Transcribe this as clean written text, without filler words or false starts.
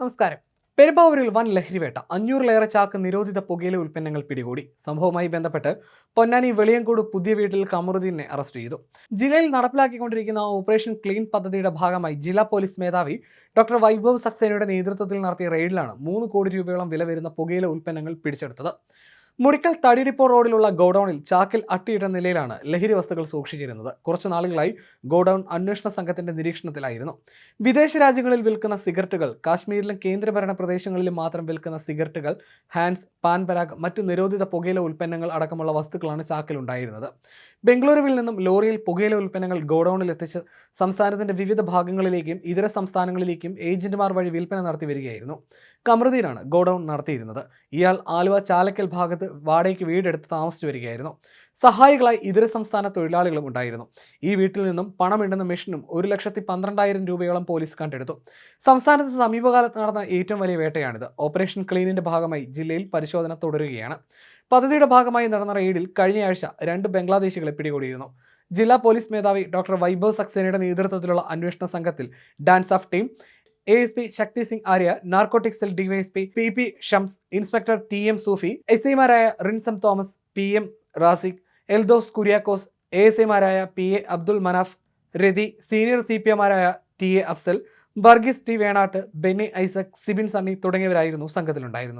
നമസ്കാരം. പെരുമ്പാവൂരിൽ വൻ ലഹരിവേട്ട. 500-ലേറെ ചാക്ക് നിരോധിത പുകയില ഉൽപ്പന്നങ്ങൾ പിടികൂടി. സംഭവവുമായി ബന്ധപ്പെട്ട് പൊന്നാനി വെളിയങ്കോട് പുതിയ വീട്ടിൽ കമറുദ്ദീനെ അറസ്റ്റ് ചെയ്തു. ജില്ലയിൽ നടപ്പിലാക്കിക്കൊണ്ടിരിക്കുന്ന ഓപ്പറേഷൻ ക്ലീൻ പദ്ധതിയുടെ ഭാഗമായി ജില്ലാ പോലീസ് മേധാവി ഡോക്ടർ വൈഭവ് സക്സേനയുടെ നേതൃത്വത്തിൽ നടത്തിയ റെയ്ഡിലാണ് 3 കോടി രൂപയോളം വില വരുന്ന പുകയില ഉൽപ്പന്നങ്ങൾ പിടിച്ചെടുത്തത്. മുടിക്കൽ തടിഡിപ്പോ റോഡിലുള്ള ഗോഡൌണിൽ ചാക്കിൽ അട്ടിയിട്ട നിലയിലാണ് ലഹരി വസ്തുക്കൾ സൂക്ഷിച്ചിരുന്നത്. കുറച്ചു നാളുകളായി ഗോഡൌൺ അന്വേഷണ സംഘത്തിന്റെ നിരീക്ഷണത്തിലായിരുന്നു. വിദേശ രാജ്യങ്ങളിൽ വിൽക്കുന്ന സിഗരറ്റുകൾ, കാശ്മീരിലും കേന്ദ്രഭരണ പ്രദേശങ്ങളിലും മാത്രം വിൽക്കുന്ന സിഗരറ്റുകൾ, ഹാൻഡ്സ്, പാൻ പരാഗ്, മറ്റു നിരോധിത പുകയില ഉൽപ്പന്നങ്ങൾ അടക്കമുള്ള വസ്തുക്കളാണ് ചാക്കിലുണ്ടായിരുന്നത്. ബംഗളൂരുവിൽ നിന്നും ലോറിയിൽ പുകയില ഉൽപ്പന്നങ്ങൾ ഗോഡൌണിൽ എത്തിച്ച് സംസ്ഥാനത്തിന്റെ വിവിധ ഭാഗങ്ങളിലേക്കും ഇതര സംസ്ഥാനങ്ങളിലേക്കും ഏജന്റുമാർ വഴി വിൽപ്പന നടത്തി വരികയായിരുന്നു. കമറുദ്ദീനാണ് ഗോഡൌൺ നടത്തിയിരുന്നത്. ഇയാൾ ആലുവ ചാലക്കൽ ഭാഗത്ത് വാടകയ്ക്ക് വീടെടുത്ത് താമസിച്ചു വരികയായിരുന്നു. സഹായികളായി ഇതര സംസ്ഥാന തൊഴിലാളികളും ഉണ്ടായിരുന്നു. ഈ വീട്ടിൽ നിന്നും പണമിടുന്ന മെഷീനും 1,12,000 രൂപയോളം പോലീസ് കണ്ടെടുത്തു. സംസ്ഥാനത്ത് സമീപകാലത്ത് നടന്ന ഏറ്റവും വലിയ വേട്ടയാണിത്. ഓപ്പറേഷൻ ക്ലീനിന്റെ ഭാഗമായി ജില്ലയിൽ പരിശോധന തുടരുകയാണ്. പദ്ധതിയുടെ ഭാഗമായി നടന്ന റെയ്ഡിൽ കഴിഞ്ഞയാഴ്ച 2 ബംഗ്ലാദേശികളെ പിടികൂടിയിരുന്നു. ജില്ലാ പോലീസ് മേധാവി ഡോക്ടർ വൈഭവ് സക്സേനയുടെ നേതൃത്വത്തിലുള്ള അന്വേഷണ സംഘത്തിൽ DANSAF team, ASP Shakti Singh Arya, narcotic cell DYSP PP Shams, inspector TM Sufi, SI-മാരായ റിൻസം തോമസ്, PM റാസിഖ്, എൽദോസ് കുര്യാക്കോസ്, ASI-മാരായ PA അബ്ദുൾ മനാഫ്, രതി, സീനിയർ CPM-മാരായ TA അഫ്സൽ, വർഗീസ് T വേണാട്ട്, ബെന്നി ഐസക്, സിബിൻ സണ്ണി തുടങ്ങിയവരായിരുന്നു സംഘത്തിലുണ്ടായിരുന്നത്.